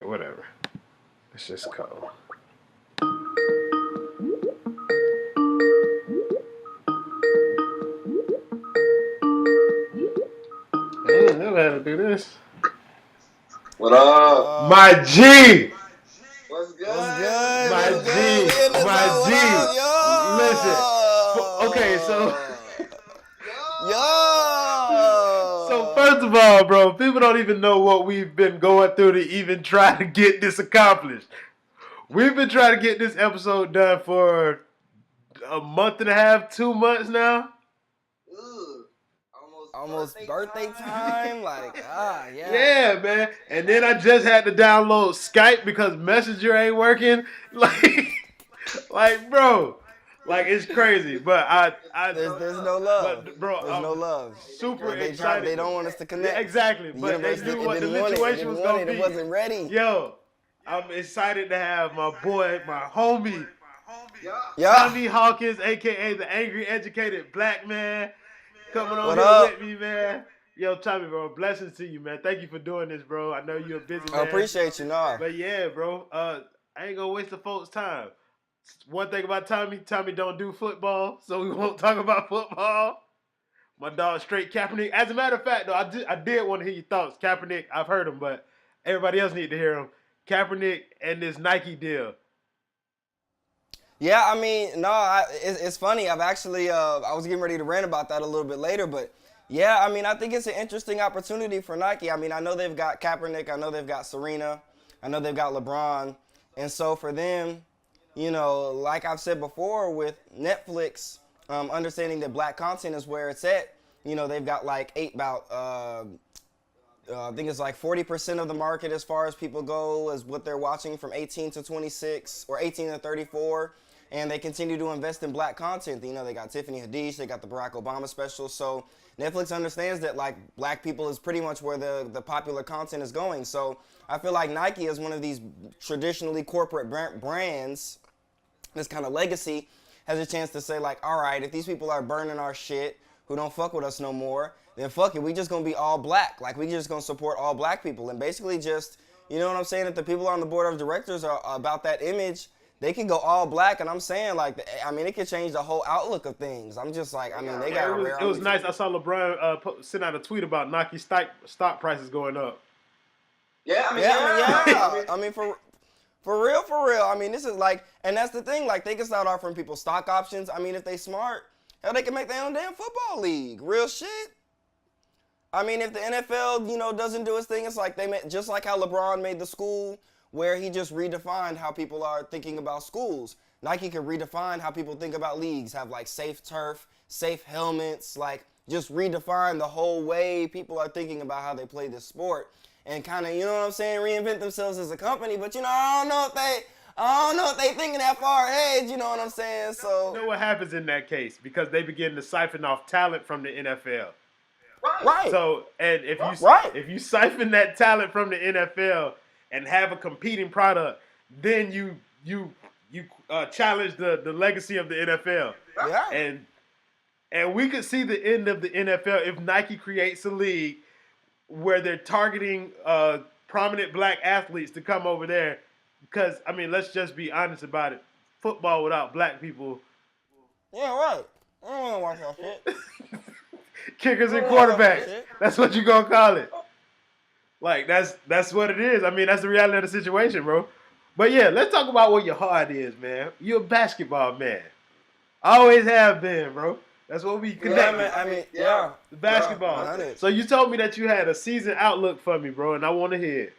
whatever. It's just cold. I didn't know how to do this. What up? My G! What's good? What's good? My What's G! good? We in this My hoe. What G! up, yo? Listen. Okay, so. So Yo. first of all, bro, people don't even know what we've been going through to even try to get this accomplished. We've been trying to get this episode done for a month and a half, 2 months now. Ugh. Almost birthday time. Yeah. Yeah, man. And then I just had to download Skype because Messenger ain't working. Bro, it's crazy. But There's no love. But bro, There's no love. super They excited. They don't want us to connect. Yeah, exactly. The But they universe knew what the didn't want it. situation was gonna be. It wasn't ready. Yo, I'm excited to have my boy, my homie, Yeah. Tommy Hawkins, aka the Angry Educated Black Man, coming on What here up? with me, man. Yo, Tommy, bro, blessings to you, man. Thank you for doing this, bro. I know you're a busy man. I appreciate you, nah. But yeah, bro, I ain't gonna waste the folks' time. One thing about Tommy don't do football, so we won't talk about football. My dog, straight Kaepernick. As a matter of fact, though, I did want to hear your thoughts. Kaepernick, I've heard him, but everybody else need to hear him. Kaepernick and this Nike deal. Yeah, I mean, no, it's funny. I've actually, I was getting ready to rant about that a little bit later, but yeah, I mean, I think it's an interesting opportunity for Nike. I mean, I know they've got Kaepernick, I know they've got Serena, I know they've got LeBron, and so for them, you know, like I've said before with Netflix, understanding that black content is where it's at, you know, they've got like I think it's like 40% of the market as far as people go is what they're watching from 18 to 26 or 18 to 34. And they continue to invest in black content. You know, they got Tiffany Haddish, they got the Barack Obama special. So Netflix understands that like black people is pretty much where the popular content is going. So I feel like Nike is one of these traditionally corporate brands, this kind of legacy, has a chance to say like, all right, if these people are burning our shit, who don't fuck with us no more, then fuck it, we just gonna be all black. Like we just gonna support all black people and basically just, you know what I'm saying, if the people on the board of directors are about that image, they can go all black, and I'm saying like, I mean, it could change the whole outlook of things. I'm just like, I mean, they got It was nice. I saw LeBron send out a tweet about Nike stock prices going up. Yeah, I mean, I mean, for real. I mean, this is like, and that's the thing. Like, they can start offering people stock options. I mean, if they smart, hell, they can make their own damn football league. Real shit. I mean, if the NFL, you know, doesn't do its thing, it's like just like how LeBron made the school where he just redefined how people are thinking about schools. Nike can redefine how people think about leagues, have like safe turf, safe helmets, like just redefine the whole way people are thinking about how they play this sport and kind of, you know what I'm saying, reinvent themselves as a company. But, you know, I don't know if they thinking that far ahead, you know what I'm saying? So You know what happens in that case? Because they begin to siphon off talent from the NFL. Right. So, and if you siphon that talent from the NFL and have a competing product, then you challenge the legacy of the NFL. Yeah. And we could see the end of the NFL if Nike creates a league where they're targeting prominent black athletes to come over there. Because, I mean, let's just be honest about it. Football without black people. Yeah, right. I don't want to watch that shit. Kickers and quarterbacks. That's what you gonna call it. Like that's what it is. I mean, that's the reality of the situation, bro. But yeah, let's talk about what your heart is, man. You're a basketball man. Always have been, bro. That's what we connect. Yeah. The basketball. Yeah, so you told me that you had a season outlook for me, bro, and I want to hear it.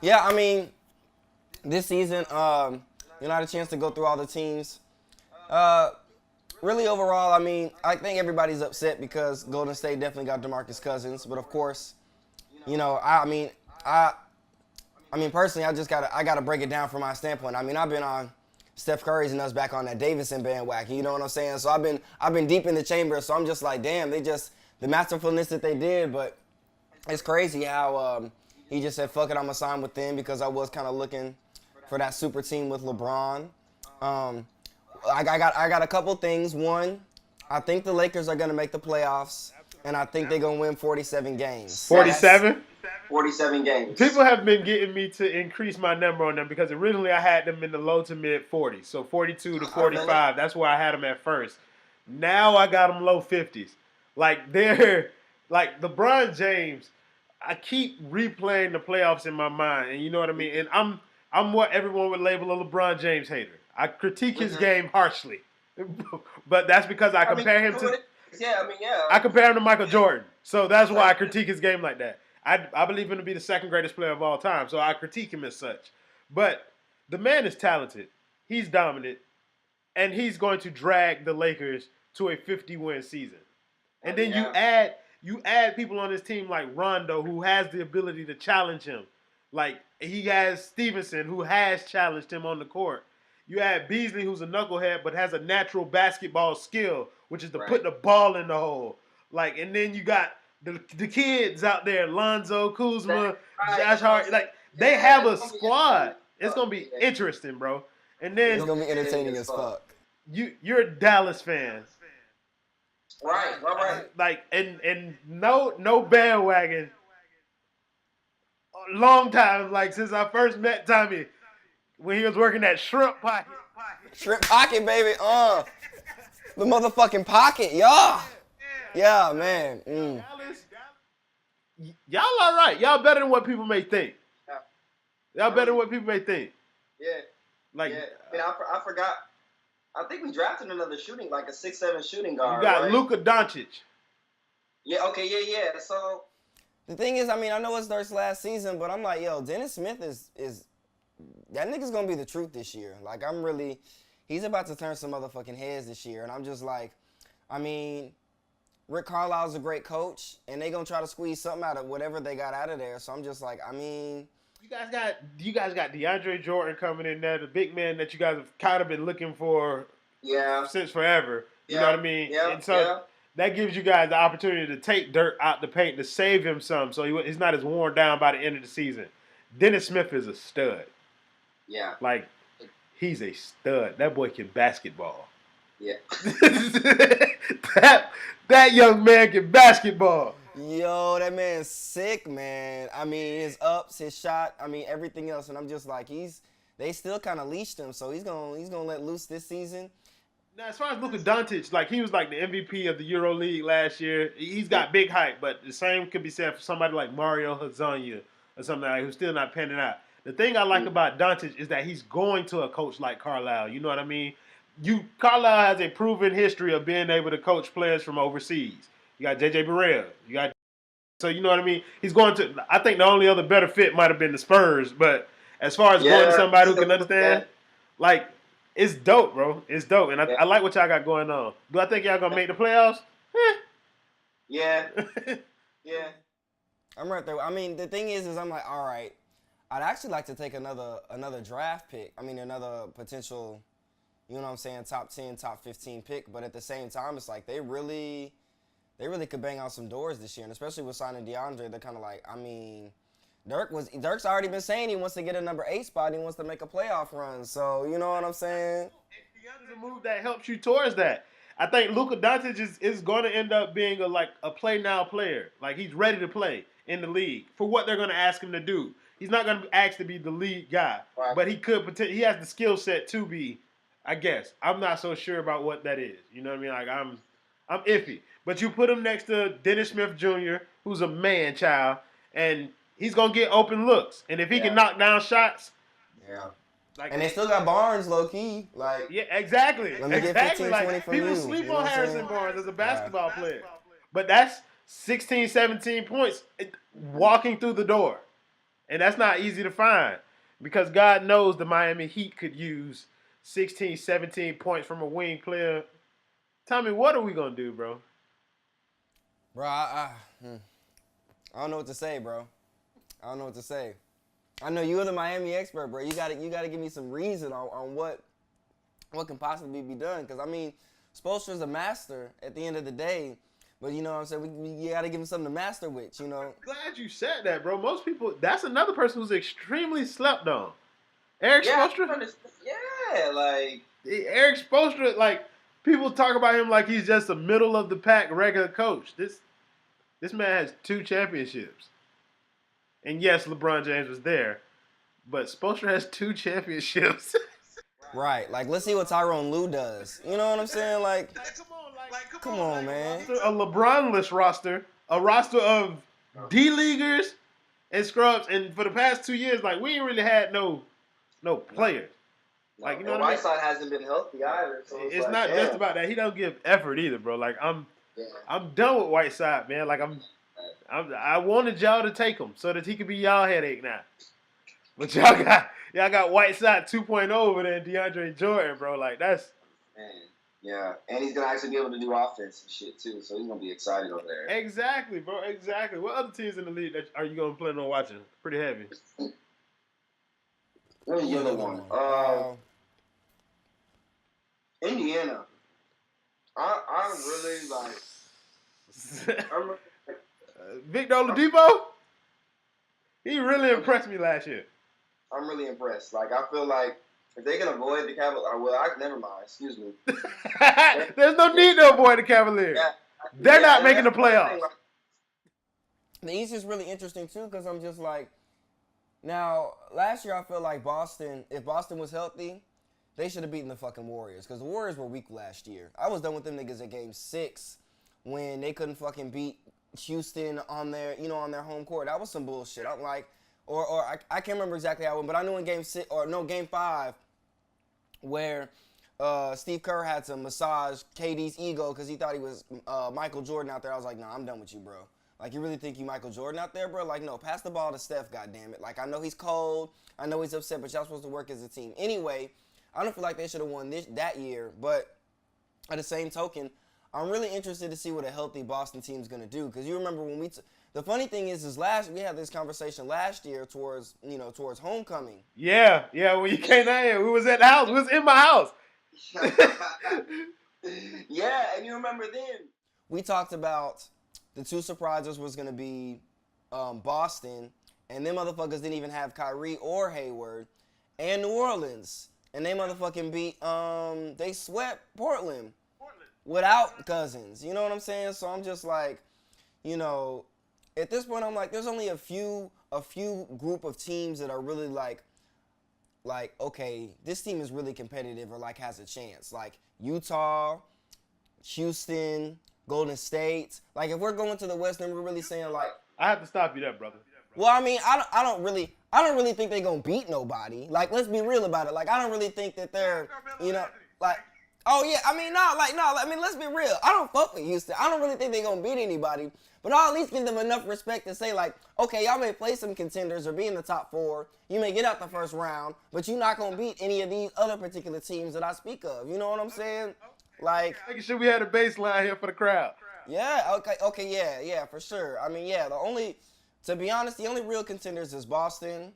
Yeah, I mean, this season, I had a chance to go through all the teams. Really, overall, I mean, I think everybody's upset because Golden State definitely got DeMarcus Cousins. But of course, you know, I mean, personally, I gotta break it down from my standpoint. I mean, I've been on Steph Curry's and us back on that Davidson bandwagon. You know what I'm saying? So I've been deep in the chamber. So I'm just like, damn, the masterfulness that they did. But it's crazy how he just said, fuck it, I'm gonna sign with them because I was kind of looking for that super team with LeBron. I got a couple things. One, I think the Lakers are going to make the playoffs, and I think they're going to win 47 games. 47? 47 games. People have been getting me to increase my number on them because originally I had them in the low to mid 40s, so 42 to 45. That's where I had them at first. Now I got them low 50s. Like they're like LeBron James. I keep replaying the playoffs in my mind, and you know what I mean. And I'm what everyone would label a LeBron James hater. I critique his game harshly, but that's because I compare him to. Yeah. I compare him to Michael Jordan, so that's why I critique his game like that. I believe him to be the second greatest player of all time, so I critique him as such. But the man is talented. He's dominant, and he's going to drag the Lakers to a 50-win season. And then you add people on his team like Rondo, who has the ability to challenge him. Like he has Stevenson, who has challenged him on the court. You add Beasley, who's a knucklehead, but has a natural basketball skill, which is to put the ball in the hole. Like, and then you got the kids out there, Lonzo, Kuzma, Josh Hart. Like, they have a squad. It's gonna be interesting, bro. And then it's gonna be entertaining as fuck. You're a Dallas fan. Right. Like, and no bandwagon. Long time, like since I first met Tommy, when he was working at Shrimp Pocket. Shrimp Pocket, baby. The motherfucking pocket, y'all. Yeah, man. Dallas, y'all all right. Y'all better than what people may think. Y'all better than what people may think. Yeah. Like, I forgot. I think we drafted another shooting, like a 6'7" shooting guard. You got Luka Doncic. Yeah. Okay. Yeah. So the thing is, I mean, I know it's Dirk's last season, but I'm like, yo, Dennis Smith is that nigga's gonna be the truth this year. Like, he's about to turn some motherfucking heads this year, and I'm just like, I mean, Rick Carlisle's a great coach, and they gonna try to squeeze something out of whatever they got out of there. So I'm just like, I mean, you guys got DeAndre Jordan coming in there, the big man that you guys have kind of been looking for, since forever. You know what I mean? Yeah. And so that gives you guys the opportunity to take Dirk out the paint to save him some, so he's not as worn down by the end of the season. Dennis Smith is a stud. Yeah. Like, he's a stud. That boy can basketball. Yeah. that young man can basketball. Yo, that man's sick, man. I mean, his ups, his shot, I mean, everything else. And I'm just like, they still kind of leashed him, so he's gonna let loose this season. Now, as far as Luka Doncic, like, he was like the MVP of the EuroLeague last year. He's got big hype, but the same could be said for somebody like Mario Hezonja or something like that, who's still not panning out. The thing I like about Doncic is that he's going to a coach like Carlisle. You know what I mean? Carlisle has a proven history of being able to coach players from overseas. You got J.J. Barea. So you know what I mean? He's going to. I think the only other better fit might have been the Spurs, but as far as going to somebody who can understand, like, it's dope, bro. It's dope, and I like what y'all got going on. Do I think y'all gonna make the playoffs? Yeah. I'm right there. I mean, the thing is I'm like, all right, I'd actually like to take another draft pick. I mean, another potential, you know what I'm saying, top 10, top 15 pick. But at the same time, it's like they really could bang out some doors this year, and especially with signing DeAndre, they're kind of like, I mean, Dirk's already been saying he wants to get a number 8 spot. He wants to make a playoff run. So you know what I'm saying? It's a move that helps you towards that. I think Luka Doncic is going to end up being a play now player. Like, he's ready to play in the league for what they're going to ask him to do. He's not going to be asked to be the lead guy, but he has the skill set to be. I guess I'm not so sure about what that is. You know what I mean? Like, I'm iffy. But you put him next to Dennis Smith Jr., who's a man child, and he's gonna get open looks. And if he can knock down shots, like, and they still got Barnes low key. Like, yeah, exactly. Let me get 15, 20 from people you. sleep on Harrison Barnes as a basketball player, but that's 16, 17 points walking through the door, and that's not easy to find because God knows the Miami Heat could use 16, 17 points from a wing player. Tommy, what are we gonna do, bro? Bro, I don't know what to say, bro. I don't know what to say. I know you're the Miami expert, bro. You gotta give me some reason on what can possibly be done. Because, I mean, Spoelstra's a master at the end of the day. But, you know what I'm saying? You gotta give him something to master with, you know? I'm glad you said that, bro. Most people, that's another person who's extremely slept on. Eric Spoelstra? Yeah, like... Eric Spoelstra, like, people talk about him like he's just a middle-of-the-pack regular coach. This man has 2 championships. And yes, LeBron James was there, but Spoelstra has 2 championships. Right. Like, let's see what Tyronn Lue does. You know what I'm saying? Like, come on, man. A LeBron-less roster, a roster of D-leaguers and scrubs, and for the past 2 years, like, we ain't really had no players. Like, you know and what I mean? Whiteside hasn't been healthy either. So It's like, not damn. just about that. He don't give effort either, bro. Like, I'm done with Whiteside, man. Like, I wanted y'all to take him so that he could be y'all headache now. But y'all got Whiteside 2.0 over there and DeAndre Jordan, bro. Like, that's... Man. Yeah, and he's going to actually be able to do offense and shit, too, so he's going to be excited over there. Exactly, bro. Exactly. What other teams in the league are you going to plan on watching? Pretty heavy. What was the other one? Indiana. I'm really, like... Victor Oladipo? He really impressed me last year. I'm really impressed. Like, I feel like if they can avoid the Cavaliers, never mind. Excuse me. There's no need to avoid the Cavaliers. Yeah, They're not making the playoffs. The East is really interesting, too, because I'm just like, now, last year I feel like if Boston was healthy, they should have beaten the fucking Warriors, because the Warriors were weak last year. I was done with them niggas at Game 6 when they couldn't fucking beat Houston on their home court. That was some bullshit. I'm like, I can't remember exactly how it went, but I knew in Game 5, where Steve Kerr had to massage KD's ego because he thought he was Michael Jordan out there. I was like, nah, I'm done with you, bro. Like, you really think you Michael Jordan out there, bro? Like, no, pass the ball to Steph, goddammit. Like, I know he's cold. I know he's upset, but y'all supposed to work as a team. Anyway, I don't feel like they should have won that year, but at the same token, I'm really interested to see what a healthy Boston team's going to do, because you remember when the funny thing is we had this conversation last year towards homecoming. Yeah, when you came out here, we was at the house. We was in my house. Yeah, and you remember then. We talked about the 2 surprises was going to be Boston, and them motherfuckers didn't even have Kyrie or Hayward, and New Orleans. And they motherfucking beat, they swept Portland without Cousins. You know what I'm saying? So I'm just like, at this point I'm like, there's only a few group of teams that are really like, okay, this team is really competitive or like has a chance. Like Utah, Houston, Golden State. Like if we're going to the West, then we're really saying like, I have to stop you there, brother. Well, I mean, I don't really think they're gonna beat nobody. Like, let's be real about it. Like, I don't really think that they're, like, oh yeah, I mean, let's be real. I don't fuck with Houston. I don't really think they're gonna beat anybody. But I'll at least give them enough respect to say, like, okay, y'all may play some contenders or be in the top 4. You may get out the first round, but you're not gonna beat any of these other particular teams that I speak of. You know what I'm saying? Like, making sure we had a baseline here for the crowd. Yeah, okay, yeah, for sure. I mean, yeah, to be honest, the only real contenders is Boston,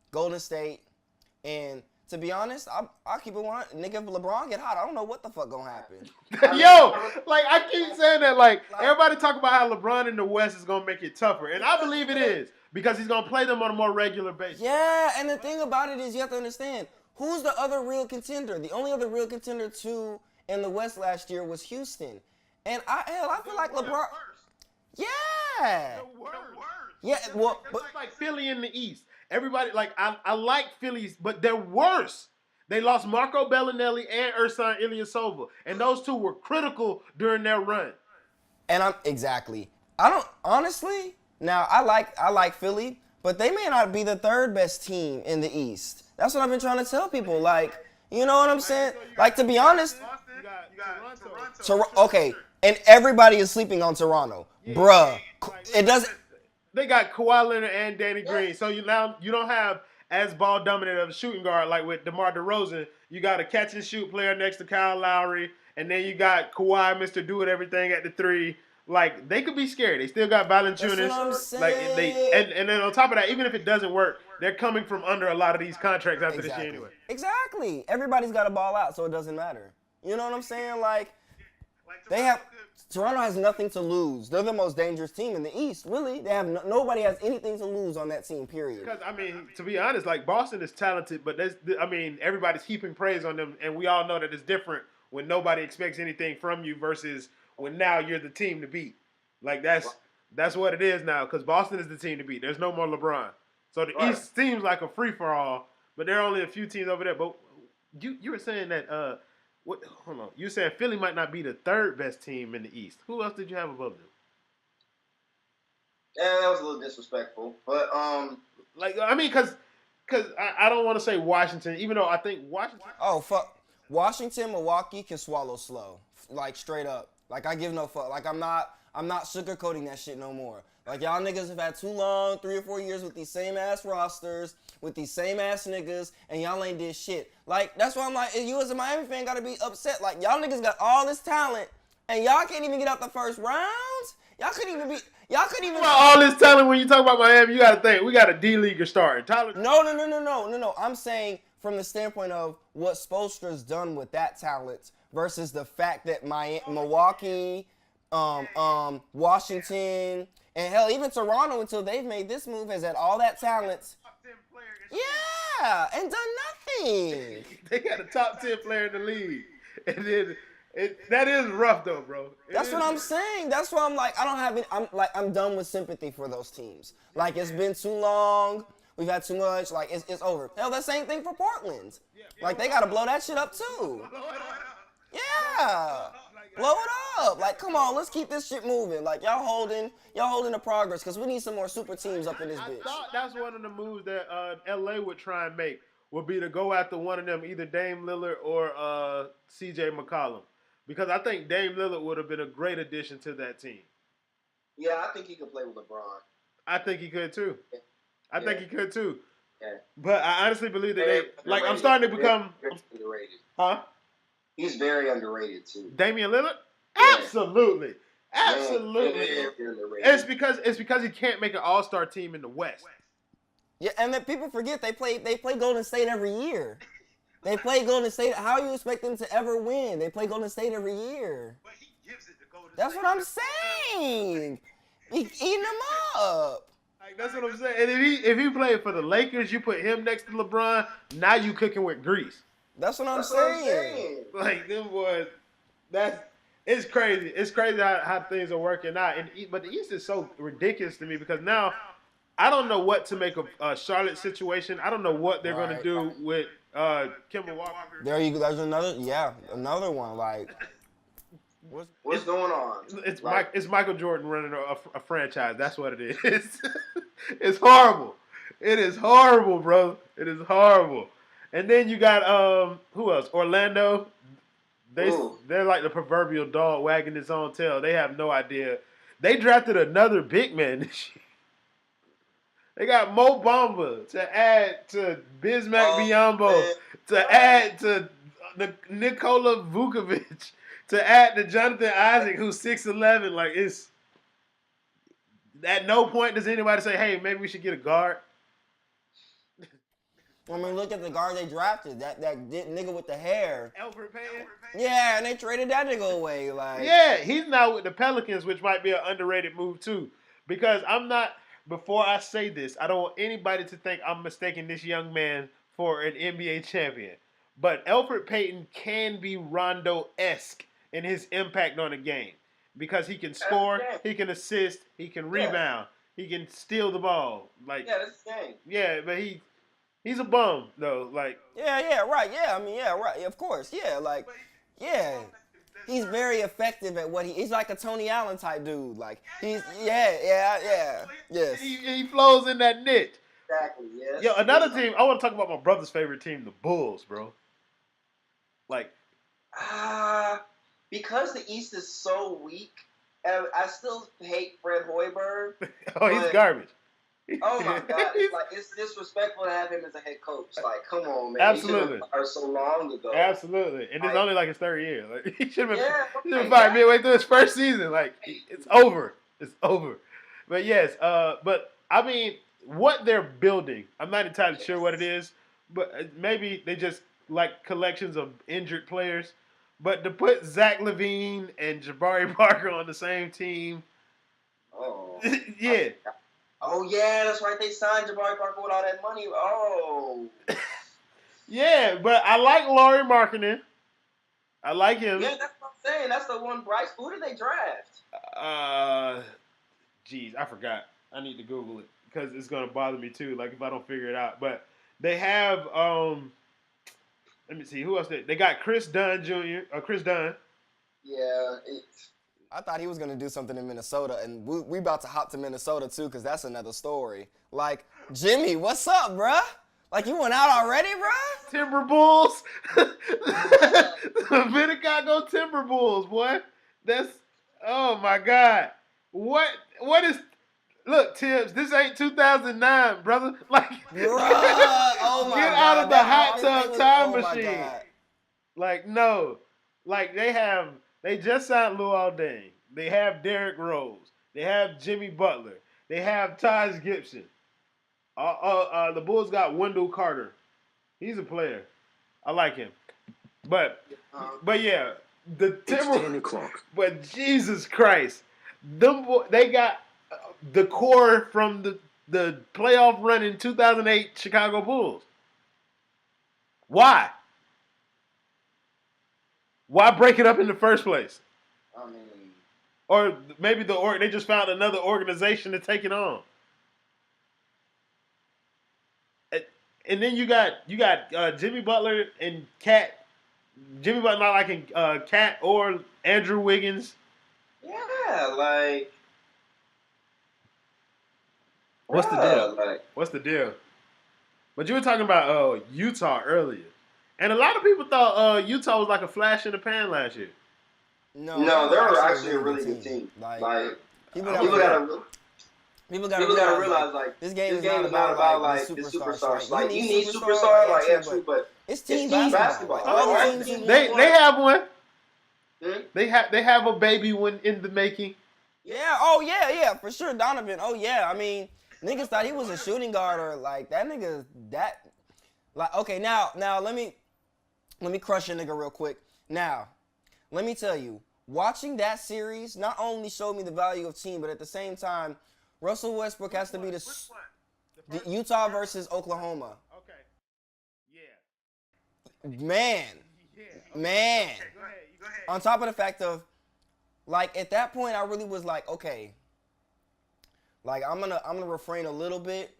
Golden State, and to be honest, I'll keep it one. Nigga, if LeBron get hot, I don't know what the fuck gonna happen. Yo, like I keep saying that, like everybody talk about how LeBron in the West is gonna make it tougher, and I believe it is because he's gonna play them on a more regular basis. Yeah, and the thing about it is you have to understand who's the other real contender. The only other real contender in the West last year was Houston, and I feel like LeBron. Yeah. The worst. Yeah, well, but it's like Philly in the East. Everybody, like, I like Phillies, but they're worse. They lost Marco Bellinelli and Ersan Ilyasova, and those two were critical during their run. And I don't honestly. Now I like Philly, but they may not be the 3rd best team in the East. That's what I've been trying to tell people. Like, you know what I'm saying? Like, to be honest, okay, and everybody is sleeping on Toronto, bruh. It doesn't. They got Kawhi Leonard and Danny Green, so you don't have as ball dominant of a shooting guard like with DeMar DeRozan. You got a catch and shoot player next to Kyle Lowry, and then you got Kawhi, Mr. Do It Everything at the 3. Like they could be scared. They still got Valanciunas. Like and then on top of that, even if it doesn't work, they're coming from under a lot of these contracts after this year anyway. Exactly. Everybody's got to ball out, so it doesn't matter. You know what I'm saying? Like Toronto has nothing to lose. They're the most dangerous team in the East, really. They have nobody has anything to lose on that team, period. Because, I mean, to be honest, like, Boston is talented, but everybody's heaping praise on them, and we all know that it's different when nobody expects anything from you versus when now you're the team to beat. Like, that's That's what it is now because Boston is the team to beat. There's no more LeBron. So the Right. East seems like a free-for-all, but there are only a few teams over there. But you were saying that hold on. You said Philly might not be the third best team in the East. Who else did you have above them? Yeah, that was a little disrespectful. But Like I mean, because I don't want to say Washington, even though I think Washington. Oh fuck, Washington, Milwaukee can swallow slow, like straight up. Like I give no fuck. Like I'm not sugarcoating that shit no more. Like y'all niggas have had too long, 3 or 4 years with these same ass rosters, with these same ass niggas, and y'all ain't did shit. Like that's why I'm like, you as a Miami fan gotta be upset. Like y'all niggas got all this talent, and y'all can't even get out the first rounds. Y'all couldn't even be. Y'all couldn't even. Well, all this talent when you talk about Miami, you got to think we got a D-leaguer starting. Tyler. No. I'm saying from the standpoint of what Spoelstra's done with that talent versus the fact that Milwaukee, Washington, and hell, even Toronto, until they've made this move, has had all that talent. Yeah, and done nothing. They got a top 10 player in the league, and then that is rough though, bro. That's what I'm saying. That's why I'm like, I don't have any. I'm done with sympathy for those teams. Like it's been too long. We've had too much. Like it's over. Hell, the same thing for Portland. Like they gotta blow that shit up too. Yeah, blow it up. Like come on, let's keep this shit moving. Like y'all holding the progress because we need some more super teams up in this I bitch. thought that's one of the moves that LA would try and make would be to go after one of them, either Dame Lillard or CJ McCollum. Because I think Dame Lillard would have been a great addition to that team. yeah, I think he could play with LeBron. I think he could too. I think he could too. Yeah. But I honestly believe that Very I'm underrated. starting to become. Very underrated. Huh? He's very underrated too. Damian Lillard? Yeah. Absolutely. Absolutely. Very underrated. It's because he can't make an all-star team in the West. Yeah, and then people forget they play Golden State every year. They play Golden State. How you expect them to ever win? They play Golden State every year. But he gives it to Golden That's what I'm saying. He eating them up. Like, that's what I'm saying. And if he played for the Lakers, you put him next to LeBron, now you cooking with grease. That's what I'm That's what I'm saying. saying. Like them boys, it's crazy. It's crazy how things are working out. But the East is so ridiculous to me because now I don't know what to make of Charlotte situation. I don't know what they're going to do with Kemba Walker. There you go. There's another one. Like, What's going on? It's Michael Jordan running a franchise. That's what it is. It's horrible. It is horrible, bro. It is horrible. And then you got who else? Orlando. They're like the proverbial dog wagging its own tail. They have no idea. They drafted another big man this year. They got Mo Bamba to add to Bismack Biyombo, to add to Nikola Vukovic, to add to Jonathan Isaac, who's 6'11". Like it's at no point does anybody say, "Hey, maybe we should get a guard." I mean, look at the guard they drafted. That nigga with the hair. Elfrid Payton. Yeah, and they traded that nigga away. Like, Yeah, he's now with the Pelicans, which might be an underrated move too. Because I'm not. Before I say this, I don't want anybody to think I'm mistaking this young man for an NBA champion. But Elfrid Payton can be Rondo-esque in his impact on the game. Because he can score, he can assist, he can rebound, he can steal the ball. Like, Yeah, that's the game. yeah, but he's a bum though. Like, yeah, right. Yeah, I mean, yeah, right. Of course, yeah, like, yeah. He's very effective at what he's like a Tony Allen type dude. Like he's yes. he flows in that niche. Exactly. Yes. Yo, another team. I want to talk about my brother's favorite team, the Bulls, bro. Like, because the East is so weak, I still hate Fred Hoiberg. oh, he's garbage. Oh my God! It's disrespectful to have him as a head coach. Like, come on, man. Absolutely. He fired so long ago. Absolutely, and it's only like his third year. Like he should have been Yeah, fired midway through his first season. Like it's over. It's over. But yes, but I mean, what they're building, I'm not entirely sure what it is, but maybe they just like collections of injured players. But to put Zach LaVine and Jabari Parker on the same team, Oh. yeah. Oh yeah, that's right. They signed Jabari Parker with all that money. Oh. Yeah, but I like Lauri Markkanen. I like him. Yeah, that's what I'm saying. That's the one. Bryce. Who did they draft? Jeez, I forgot. I need to Google it because it's gonna bother me too. Like if I don't figure it out. But they have let me see who else they got. Chris Dunn Jr. Chris Dunn. Yeah. I thought he was gonna do something in Minnesota, and we about to hop to Minnesota too, cause that's another story. Like, Jimmy, what's up, bruh? Like, you went out already, bruh? Timber Bulls. Vinicago Timber Bulls, boy. That's oh my God. What is look, Tibbs, this ain't 2009, brother. Like Bruh, oh my get God. out of the hot everything tub was- time oh my machine. God. Like, no. Like they just signed Luol Deng. They have Derrick Rose. They have Jimmy Butler. They have Taj Gibson. The Bulls got Wendell Carter. He's a player. I like him. But yeah, the Timber. But Jesus Christ, they got the core from the playoff run in 2008 Chicago Bulls. Why? Why break it up in the first place? I mean, Or maybe they just found another organization to take it on. And then you got Jimmy Butler and Cat. Jimmy Butler not liking Cat or Andrew Wiggins. yeah, like. What's the bruh, deal? Like, What's the deal? But you were talking about Utah earlier, and a lot of people thought Utah was like a flash in the pan last year. no, they're actually a really good team. Like, Like, people people gotta gotta realize, like, this game is not not about like the superstars. superstars. Like, you need need superstars, like, yeah, but true, but it's team team basketball. basketball. All the Right. teams you They want. have one. Hmm? They have a baby one in the making. Yeah, oh yeah, for sure, Donovan. Oh yeah, I mean, niggas thought he was a shooting guard or like that nigga like okay, now let me crush a nigga real quick. Now, let me tell you, watching that series not only showed me the value of team, but at the same time, Russell Westbrook has to be the Utah versus Oklahoma. Okay. Yeah. Man. Yeah. Man. Okay, go ahead. On top of the fact of, like, at that point, I really was like, okay, like, I'm gonna refrain a little bit,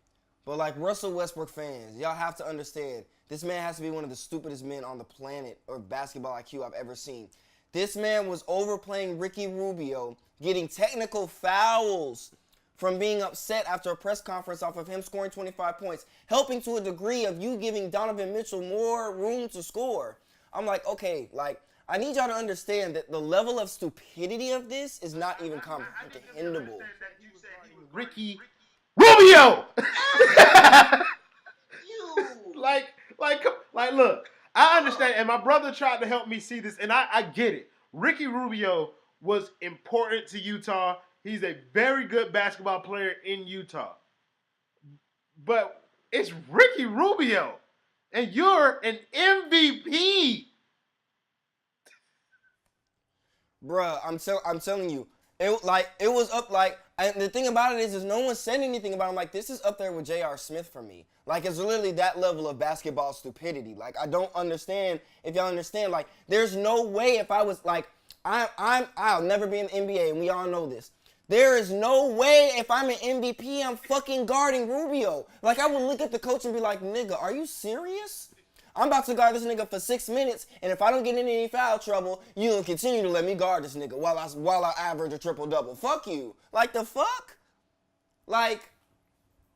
but like Russell Westbrook fans, y'all have to understand, this man has to be one of the stupidest men on the planet or basketball IQ I've ever seen. This man was overplaying Ricky Rubio, getting technical fouls from being upset after a press conference off of him scoring 25 points, helping to a degree of you giving Donovan Mitchell more room to score. I'm like, okay, like, I need y'all to understand that the level of stupidity of this is not even comprehensible. Ricky Rubio. like, look, I understand, and my brother tried to help me see this, and I get it. Ricky Rubio was important to Utah. He's a very good basketball player in Utah. But it's Ricky Rubio, and you're an MVP. Bruh, I'm telling you, it was up like, and the thing about it is no one said anything about him. Like, this is up there with J.R. Smith for me. Like, it's literally that level of basketball stupidity. Like, I don't understand if y'all understand. Like, there's no way if I was like, I'll never be in the NBA, and we all know this. There is no way if I'm an MVP, I'm fucking guarding Rubio. Like, I would look at the coach and be like, nigga, are you serious? I'm about to guard this nigga for 6 minutes, and if I don't get in any foul trouble, you gonna continue to let me guard this nigga while I average a triple-double. Fuck you. Like, the fuck? Like,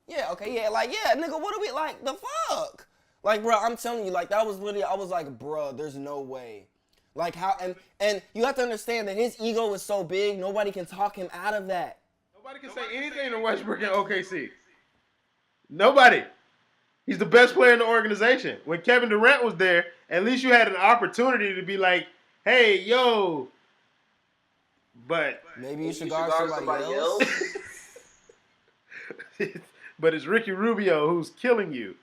yeah, okay, yeah, like, yeah, nigga, what are we, like, the fuck? Like, bro, I'm telling you, like, that was literally, I was like, bro, there's no way. Like, how, and you have to understand that his ego is so big, nobody can talk him out of that. Nobody can say anything to Westbrook in OKC. Nobody. He's the best player in the organization. When Kevin Durant was there, at least you had an opportunity to be like, hey, yo. But maybe you should guard somebody else. But it's Ricky Rubio who's killing you.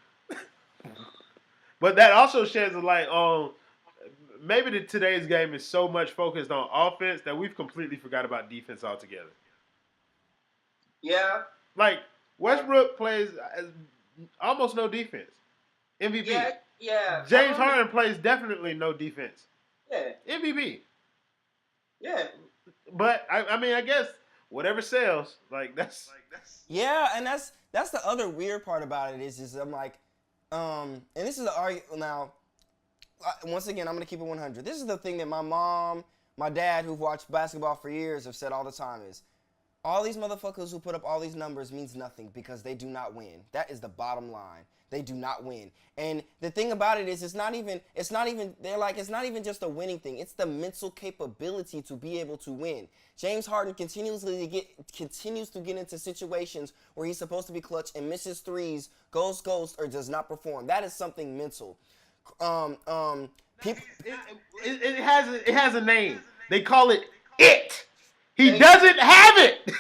But that also sheds a light on maybe today's game is so much focused on offense that we've completely forgot about defense altogether. Yeah. Like, Westbrook plays almost no defense. MVP. Yeah. James Harden plays definitely no defense. Yeah. MVP. Yeah. But, I mean, I guess whatever sells. Like that's Yeah, and that's the other weird part about it is I'm like, and this is the argument now. Once again, I'm gonna keep it 100. This is the thing that my mom, my dad, who've watched basketball for years, have said all the time is, all these motherfuckers who put up all these numbers means nothing because they do not win. That is the bottom line. They do not win. And the thing about it is it's not even just a winning thing. It's the mental capability to be able to win. James Harden continues to get into situations where he's supposed to be clutch and misses threes, goes ghost, or does not perform. That is something mental. it has a name. They call it it. He doesn't have it.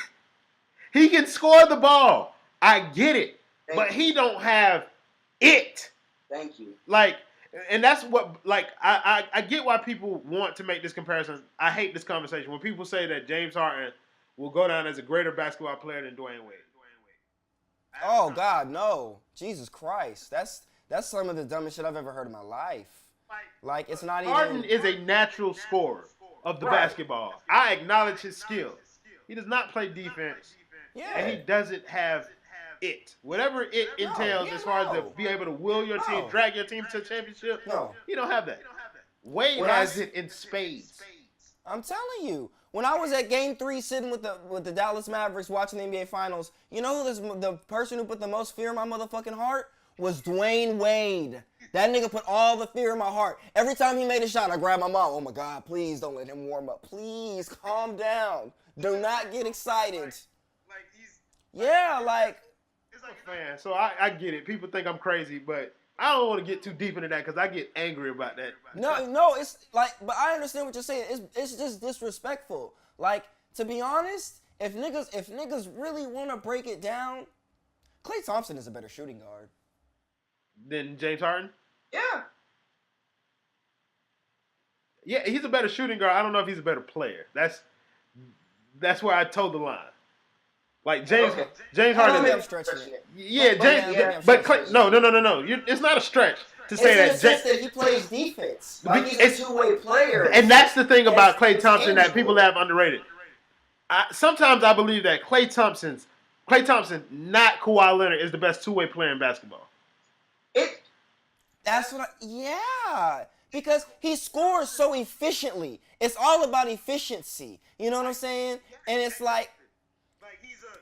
He can score the ball. I get it. But he don't have it. Thank you. Like, and that's what, like, I get why people want to make this comparison. I hate this conversation. When people say that James Harden will go down as a greater basketball player than Dwayne Wade. Oh, God, no. Jesus Christ. That's some of the dumbest shit I've ever heard in my life. Like, it's not even... Harden is a natural scorer of the basketball. I acknowledge his skill. He does not play defense. Yeah. And he doesn't have it. Whatever it entails as far as to be able to will your team, drag your team to the championship, he don't have that. Wade has it in spades. I'm telling you. When I was at Game 3 sitting with the Dallas Mavericks watching the NBA Finals, you know who the person who put the most fear in my motherfucking heart? Was Dwayne Wade. That nigga put all the fear in my heart. Every time he made a shot, I grabbed my mom. Oh my God, please don't let him warm up. Please calm down. Do not get excited. Yeah, like... It's a fan, so I get it. People think I'm crazy, but I don't want to get too deep into that because I get angry about that. No, it's like, but I understand what you're saying. It's just disrespectful. Like, to be honest, if niggas really want to break it down, Klay Thompson is a better shooting guard than James Harden. Yeah. Yeah, he's a better shooting guard. I don't know if he's a better player. That's where I told the line. Like James Harden. But Klay, no. It's not a stretch to say that he plays defense. Like he's a two-way player. And that's the thing about Klay Thompson that people have underrated. Sometimes I believe that Klay Thompson, not Kawhi Leonard, is the best two-way player in basketball. Yeah. Because he scores so efficiently. It's all about efficiency. You know what I'm saying? And it's like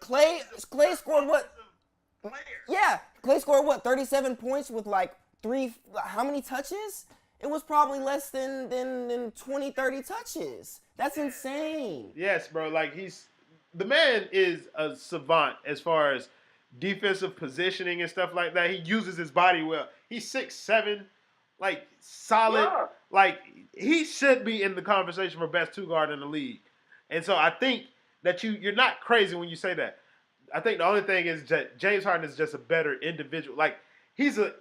Klay scored what? Yeah, Klay scored what? 37 points with like how many touches? It was probably less than 20, 30 touches. That's insane. Yes, bro. Like the man is a savant as far as defensive positioning and stuff like that. He uses his body well. He's 6'7", like solid. Yeah. Like he should be in the conversation for best two guard in the league. And so I think that you're not crazy when you say that. I think the only thing is that James Harden is just a better individual. Like he's an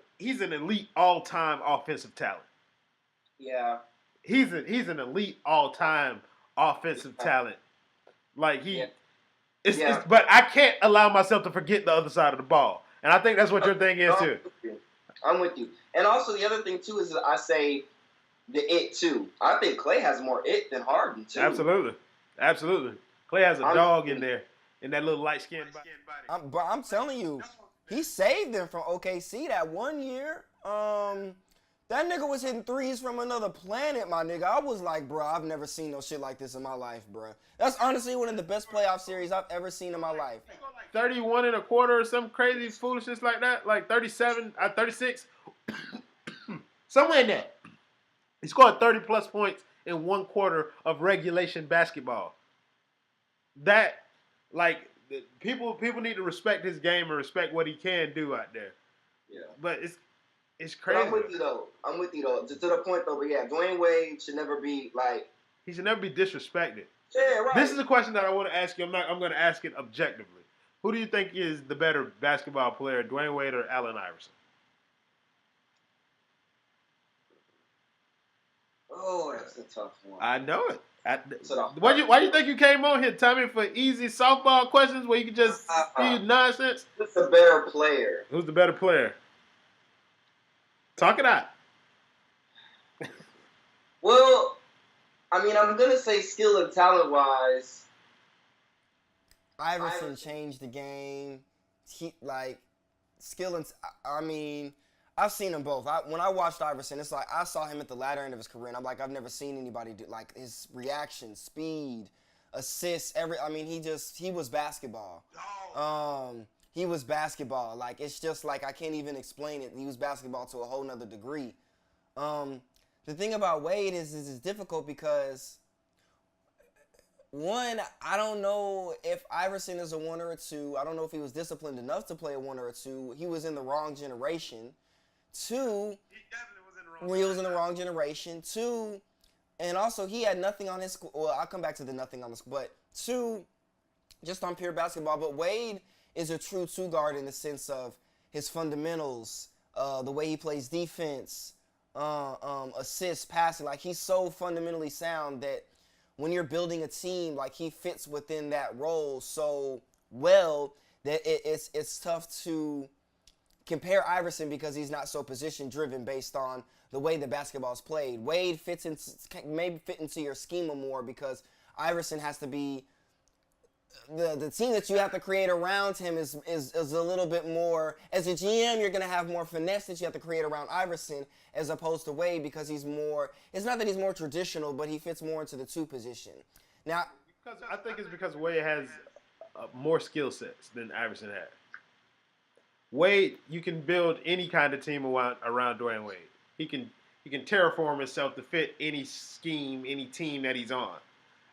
elite all-time offensive talent. Yeah. He's an elite all-time offensive talent. Like but I can't allow myself to forget the other side of the ball. And I think that's what your thing is too. I'm with you. And also the other thing too is that I say the it too. I think Klay has more it than Harden too. Absolutely. Klay has a dog in there, in that little light-skinned body. But I'm telling you, he saved them from OKC that one year. That nigga was hitting threes from another planet, my nigga. I was like, bro, I've never seen no shit like this in my life, bro. That's honestly one of the best playoff series I've ever seen in my life. 31 and a quarter or some crazy foolishness like that. Like 37, 36. Somewhere in there. He scored 30-plus points in one quarter of regulation basketball. That, like, people need to respect his game and respect what he can do out there. Yeah. But it's crazy. But I'm with you though. To the point though. But yeah, Dwayne Wade should never be like. He should never be disrespected. Yeah, right. This is a question that I want to ask you. I'm going to ask it objectively. Who do you think is the better basketball player, Dwayne Wade or Allen Iverson? Oh, that's a tough one. I know it. Why do you think you came on here, Tommy, for easy softball questions where you can just feed nonsense? Who's the better player? Who's the better player? Talk it out. Well, I mean, I'm gonna say skill and talent wise. Iverson changed the game. He skill and I mean, I've seen them both. When I watched Iverson, it's like I saw him at the latter end of his career, and I'm like, I've never seen anybody do like his reaction, speed, assists. He was basketball. He was basketball. Like it's just like I can't even explain it. He was basketball to a whole nother degree. The thing about Wade is it's difficult because. One, I don't know if Iverson is a 1 or a 2. I don't know if he was disciplined enough to play a 1 or a 2. He was in the wrong generation. Two, He definitely was in the wrong. he was in the wrong generation. Two, and also he had nothing on his. Well, I'll come back to the nothing on the. But two, just on pure basketball. But Wade is a true two guard in the sense of his fundamentals, the way he plays defense, assists, passing. Like he's so fundamentally sound that. When you're building a team, like he fits within that role so well that it's tough to compare Iverson because he's not so position driven based on the way the basketball's played. Wade maybe fit into your schema more because Iverson has to be the team that you have to create around him is a little bit more. As a GM, you're going to have more finesse that you have to create around Iverson as opposed to Wade because he's more. It's not that he's more traditional, but he fits more into the two position. Now, I think it's because Wade has more skill sets than Iverson had. Wade, you can build any kind of team around Dwayne Wade. He can terraform himself to fit any scheme, any team that he's on.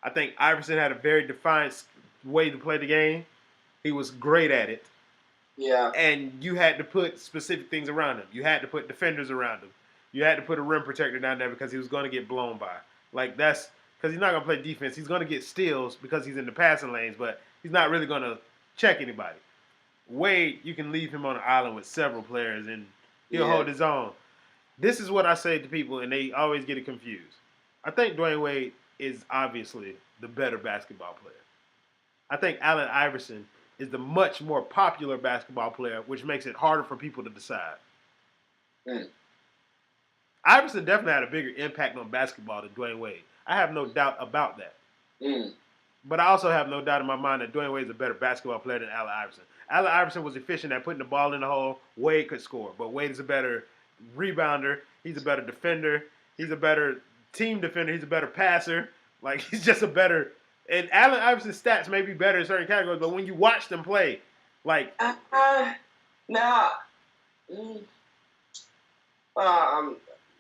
I think Iverson had a very defined way to play the game. He was great at it. Yeah. And you had to put specific things around him. You had to put defenders around him. You had to put a rim protector down there because he was going to get blown by. Like that's because he's not going to play defense. He's going to get steals because he's in the passing lanes, but he's not really going to check anybody. Wade, you can leave him on an island with several players and he'll hold his own. This is what I say to people, and they always get it confused. I think Dwayne Wade is obviously the better basketball player. I think Allen Iverson is the much more popular basketball player, which makes it harder for people to decide. Iverson definitely had a bigger impact on basketball than Dwayne Wade. I have no doubt about that. But I also have no doubt in my mind that Dwayne Wade is a better basketball player than Allen Iverson. Allen Iverson was efficient at putting the ball in the hole. Wade could score, but Wade is a better rebounder. He's a better defender. He's a better team defender. He's a better passer. Like, he's just a better – and Allen Iverson's stats may be better in certain categories, but when you watch them play, like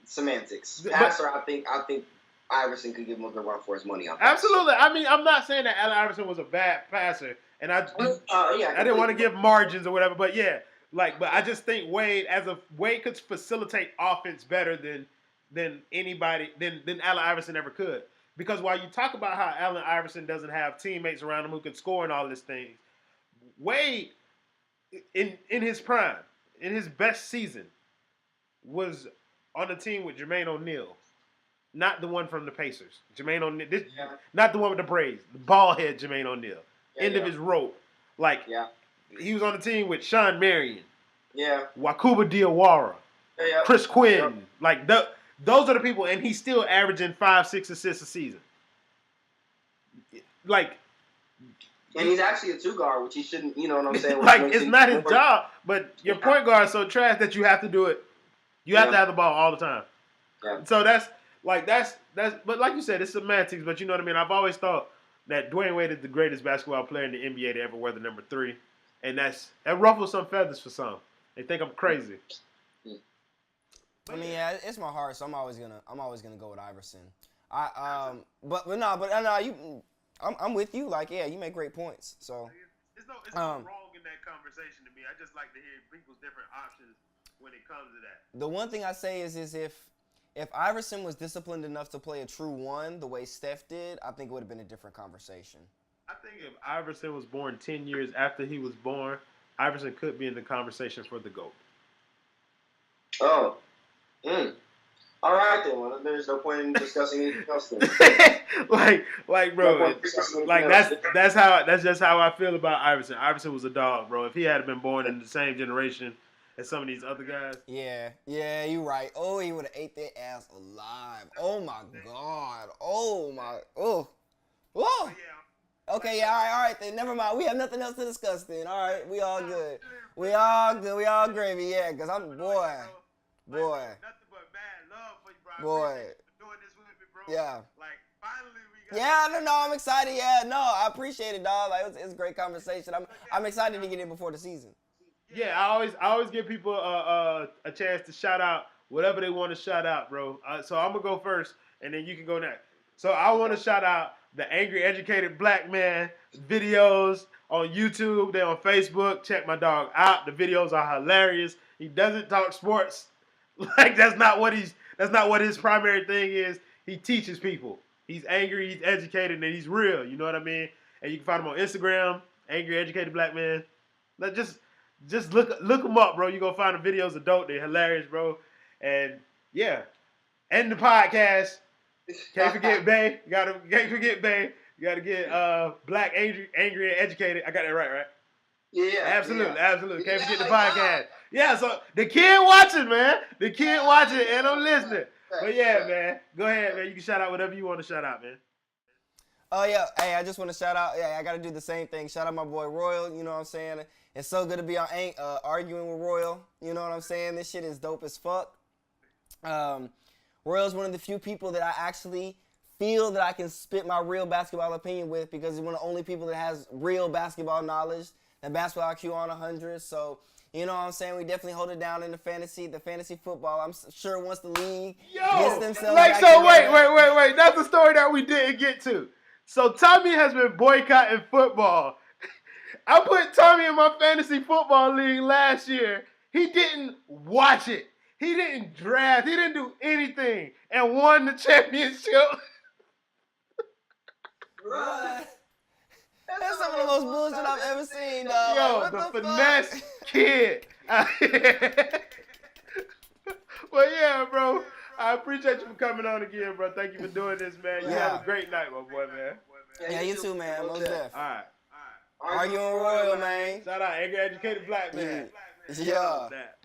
semantics. Passer, I think Iverson could give him a good run for his money. Absolutely. I mean, I'm not saying that Allen Iverson was a bad passer, and I didn't want to give margins or whatever, but yeah, but I just think Wade could facilitate offense better than anybody than Allen Iverson ever could. Because while you talk about how Allen Iverson doesn't have teammates around him who can score and all these things, Wade, in his prime, in his best season, was on a team with Jermaine O'Neal, not the one from the Pacers. Jermaine O'Neal, not the one with the braids, the bald head Jermaine O'Neal, end of his rope. He was on the team with Sean Marion, Wakuba Diawara, Chris Quinn, those are the people, and he's still averaging 5-6 assists a season. And he's actually a two guard, which he shouldn't. You know what I'm saying? It's not his job, but your point guard is so trash that you have to do it. You have to have the ball all the time. Yeah. So that's. But like you said, it's semantics. But you know what I mean. I've always thought that Dwayne Wade is the greatest basketball player in the NBA to ever wear the number 3, and that ruffles some feathers for some. They think I'm crazy. I mean, yeah, it's my heart, so I'm always gonna go with Iverson. I'm with you. You make great points. So it's no wrong in that conversation to me. I just like to hear people's different options when it comes to that. The one thing I say is if Iverson was disciplined enough to play a true 1 the way Steph did, I think it would have been a different conversation. I think if Iverson was born 10 years after he was born, Iverson could be in the conversation for the GOAT. Oh. All right then. Well, there's no point in discussing anything else then. Bro, that's just how I feel about Iverson. Iverson was a dog, bro. If he had been born in the same generation as some of these other guys. Yeah, you're right. Oh, he would have ate their ass alive. Oh my God. Oh my. Oh. Yeah. Okay, yeah, all right, then. Never mind. We have nothing else to discuss then. All right, we all good. We all good. We all gravy, yeah, because I'm, boy. Nothing but mad love for you, bro. I Boy. appreciate you for doing this with me, bro. Yeah. Like, finally we got. Yeah, no, I'm excited. Yeah, no, I appreciate it, dog. Like, it's a great conversation. I'm excited to get in before the season. Yeah, I always give people a chance to shout out whatever they want to shout out, bro. So I'm gonna go first, and then you can go next. So I want to shout out the Angry Educated Black Man videos on YouTube. They're on Facebook. Check my dog out. The videos are hilarious. He doesn't talk sports. Like that's not what his primary thing is. He teaches people. He's angry, he's educated, and he's real. You know what I mean? And you can find him on Instagram, Angry Educated Black Man. Like just look him up, bro. You gonna find the videos are dope. They're hilarious, bro. And yeah, end the podcast. Can't forget Bay. Can't forget Bay. You gotta get Black Angry and Educated. I got that right? Yeah. Absolutely. Can't forget the like podcast. Yeah, so the kid watching, man. The kid watching and I'm listening. But yeah, man. Go ahead, man. You can shout out whatever you want to shout out, man. Oh, yeah. Hey, I just want to shout out. Yeah, I got to do the same thing. Shout out my boy Royal. You know what I'm saying? It's so good to be on arguing with Royal. You know what I'm saying? This shit is dope as fuck. Royal's one of the few people that I actually feel that I can spit my real basketball opinion with because he's one of the only people that has real basketball knowledge and basketball IQ on 100. So, you know what I'm saying? We definitely hold it down in the fantasy football. I'm sure once the league gets themselves back so together. wait. That's the story that we didn't get to. So Tommy has been boycotting football. I put Tommy in my fantasy football league last year. He didn't watch it. He didn't draft. He didn't do anything and won the championship. Right. That's some of the most bullshit I've ever seen, dog. Yo, Like, the what finesse fuck? kid. Well, yeah, bro. I appreciate you for coming on again, bro. Thank you for doing this, man. You have a great night, my boy, man. Yeah, you too, man. Most def. All right. Arguing Royal, man. Shout out, Angry Educated Black Man. Yeah. That.